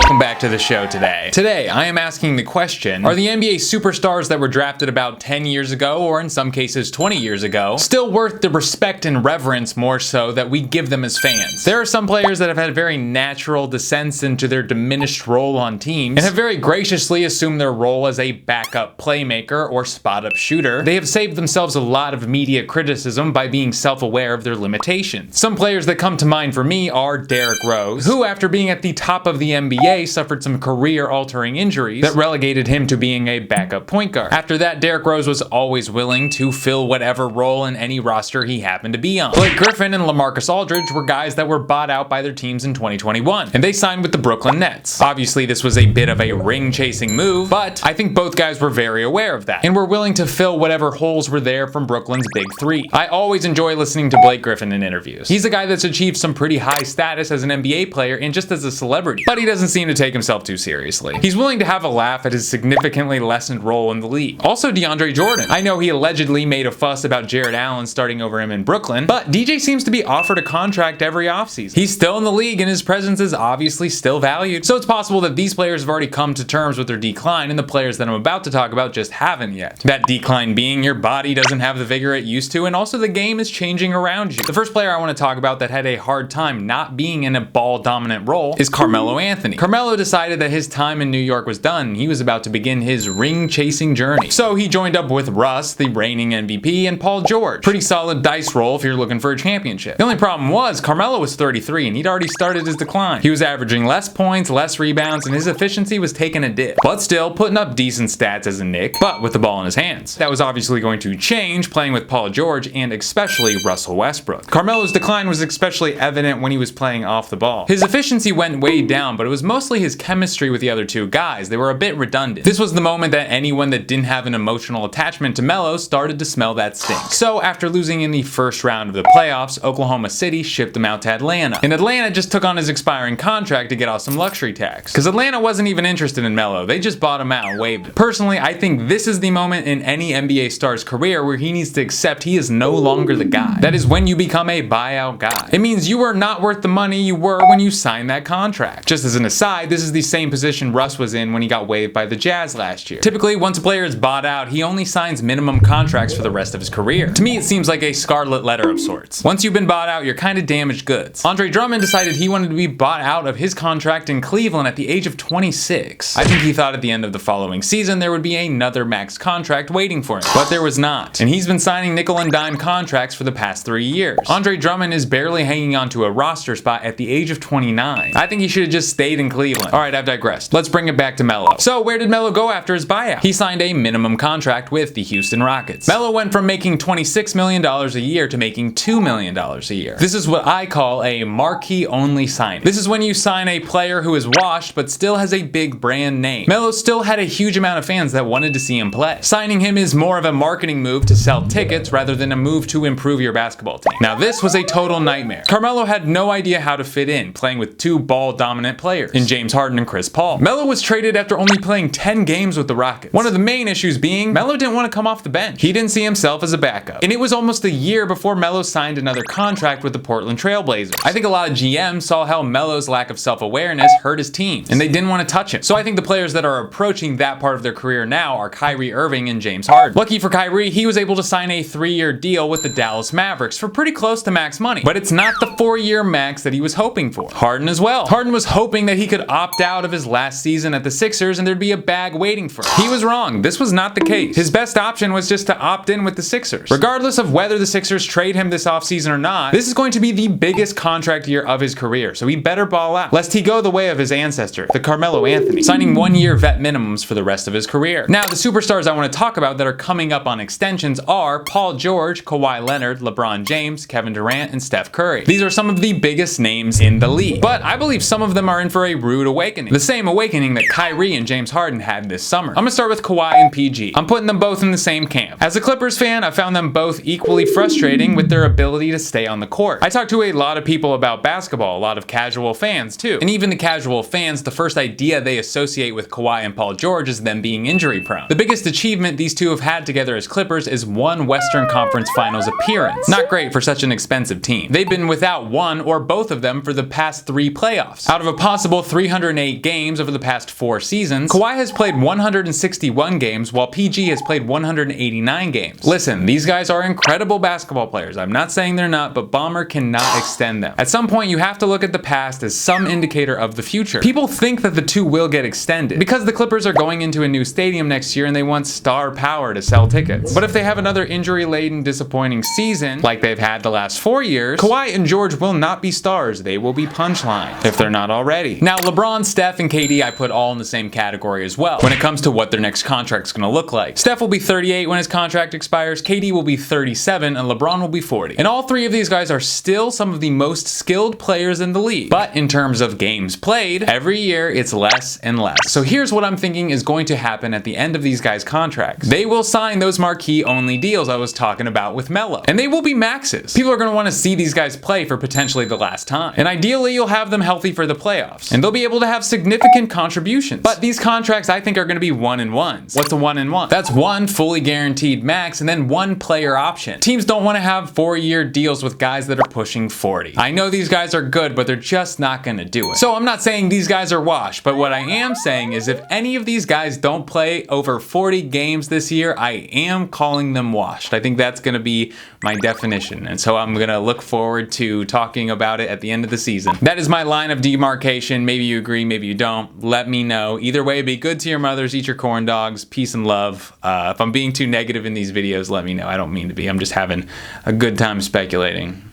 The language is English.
Welcome back to the show today. Today, I am asking the question, are the NBA superstars that were drafted about 10 years ago, or in some cases 20 years ago, still worth the respect and reverence more so that we give them as fans? There are some players that have had very natural descents into their diminished role on teams, and have very graciously assumed their role as a backup playmaker or spot-up shooter. They have saved themselves a lot of media criticism by being self-aware of their limitations. Some players that come to mind for me are Derrick Rose, who after being at the top of the NBA suffered some career-altering injuries that relegated him to being a backup point guard. After that, Derrick Rose was always willing to fill whatever role in any roster he happened to be on. Blake Griffin and LaMarcus Aldridge were guys that were bought out by their teams in 2021, and they signed with the Brooklyn Nets. Obviously, this was a bit of a ring-chasing move, but I think both guys were very aware of that, and were willing to fill whatever holes were there from Brooklyn's Big Three. I always enjoy listening to Blake Griffin in interviews. He's a guy that's achieved some pretty high status as an NBA player and just as a celebrity, but he doesn't seem to take himself too seriously. He's willing to have a laugh at his significantly lessened role in the league. Also, DeAndre Jordan. I know he allegedly made a fuss about Jared Allen starting over him in Brooklyn, but DJ seems to be offered a contract every offseason. He's still in the league and his presence is obviously still valued, so it's possible that these players have already come to terms with their decline and the players that I'm about to talk about just haven't yet. That decline being your body doesn't have the vigor it used to, and also the game is changing around you. The first player I want to talk about that had a hard time not being in a ball-dominant role is Carmelo Anthony. Carmelo decided that his time in New York was done. He was about to begin his ring-chasing journey. So he joined up with Russ, the reigning MVP, and Paul George. Pretty solid dice roll if you're looking for a championship. The only problem was Carmelo was 33 and he'd already started his decline. He was averaging less points, less rebounds, and his efficiency was taking a dip, but still putting up decent stats as a Knick, but with the ball in his hands. That was obviously going to change playing with Paul George and especially Russell Westbrook. Carmelo's decline was especially evident when he was playing off the ball. His efficiency went way down, but it was mostly his chemistry with the other two guys. They were a bit redundant. This was the moment that anyone that didn't have an emotional attachment to Melo started to smell that stink. So after losing in the first round of the playoffs, Oklahoma City shipped him out to Atlanta. And Atlanta just took on his expiring contract to get off some luxury tax. Because Atlanta wasn't even interested in Melo. They just bought him out and waived him. Personally, I think this is the moment in any NBA star's career where he needs to accept he is no longer the guy. That is when you become a buyout guy. It means you are not worth the money you were when you signed that contract. Just as an aside, this is the same position Russ was in when he got waived by the Jazz last year. Typically, once a player is bought out, he only signs minimum contracts for the rest of his career. To me, it seems like a scarlet letter of sorts. Once you've been bought out, you're kind of damaged goods. Andre Drummond decided he wanted to be bought out of his contract in Cleveland at the age of 26. I think he thought at the end of the following season there would be another max contract waiting for him, but there was not. And he's been signing nickel and dime contracts for the past 3 years. Andre Drummond is barely hanging on to a roster spot at the age of 29. I think he should have just stayed in Cleveland. Alright, I've digressed. Let's bring it back to Melo. So where did Melo go after his buyout? He signed a minimum contract with the Houston Rockets. Melo went from making $26 million a year to making $2 million a year. This is what I call a marquee-only signing. This is when you sign a player who is washed but still has a big brand name. Melo still had a huge amount of fans that wanted to see him play. Signing him is more of a marketing move to sell tickets rather than a move to improve your basketball team. Now this was a total nightmare. Carmelo had no idea how to fit in, playing with two ball-dominant players in James Harden and Chris Paul. Melo was traded after only playing 10 games with the Rockets. One of the main issues being Melo didn't want to come off the bench. He didn't see himself as a backup. And it was almost a year before Melo signed another contract with the Portland Trail Blazers. I think a lot of GMs saw how Melo's lack of self-awareness hurt his team, and they didn't want to touch him. So I think the players that are approaching that part of their career now are Kyrie Irving and James Harden. Lucky for Kyrie, he was able to sign a 3-year deal with the Dallas Mavericks for pretty close to max money, but it's not the 4-year max that he was hoping for. Harden as well. Harden was hoping that he could opt out of his last season at the Sixers and there'd be a bag waiting for him. He was wrong. This was not the case. His best option was just to opt in with the Sixers. Regardless of whether the Sixers trade him this offseason or not, this is going to be the biggest contract year of his career, so he better ball out, lest he go the way of his ancestor, the Carmelo Anthony, signing 1-year vet minimums for the rest of his career. Now, the superstars I want to talk about that are coming up on extensions are Paul George, Kawhi Leonard, LeBron James, Kevin Durant, and Steph Curry. These are some of the biggest names in the league, but I believe some of them are in for a rude awakening. The same awakening that Kyrie and James Harden had this summer. I'm gonna start with Kawhi and PG. I'm putting them both in the same camp. As a Clippers fan, I found them both equally frustrating with their ability to stay on the court. I talked to a lot of people about basketball, a lot of casual fans too. And even the casual fans, the first idea they associate with Kawhi and Paul George is them being injury prone. The biggest achievement these two have had together as Clippers is one Western Conference Finals appearance. Not great for such an expensive team. They've been without one or both of them for the past 3 playoffs. Out of a possible 3 308 games over the past 4 seasons. Kawhi has played 161 games, while PG has played 189 games. Listen, these guys are incredible basketball players. I'm not saying they're not, but Bomber cannot extend them. At some point, you have to look at the past as some indicator of the future. People think that the two will get extended because the Clippers are going into a new stadium next year and they want star power to sell tickets. But if they have another injury-laden, disappointing season like they've had the last 4 years, Kawhi and George will not be stars. They will be punchline, if they're not already. Now, LeBron, Steph, and KD I put all in the same category as well when it comes to what their next contract's gonna look like. Steph will be 38 when his contract expires, KD will be 37, and LeBron will be 40. And all 3 of these guys are still some of the most skilled players in the league. But in terms of games played, every year it's less and less. So here's what I'm thinking is going to happen at the end of these guys' contracts. They will sign those marquee-only deals I was talking about with Melo. And they will be maxes. People are gonna wanna see these guys play for potentially the last time. And ideally, you'll have them healthy for the playoffs. And they'll be able to have significant contributions. But these contracts, I think, are gonna be 1-and-1s. What's a 1-and-1? That's 1 fully guaranteed max and then 1 player option. Teams don't wanna have 4-year deals with guys that are pushing 40. I know these guys are good, but they're just not gonna do it. So I'm not saying these guys are washed, but what I am saying is if any of these guys don't play over 40 games this year, I am calling them washed. I think that's gonna be my definition. And so I'm gonna look forward to talking about it at the end of the season. That is my line of demarcation. Maybe you agree, maybe you don't. Let me know. Either way, be good to your mothers, eat your corn dogs, peace and love. If I'm being too negative in these videos, let me know. I don't mean to be. I'm just having a good time speculating.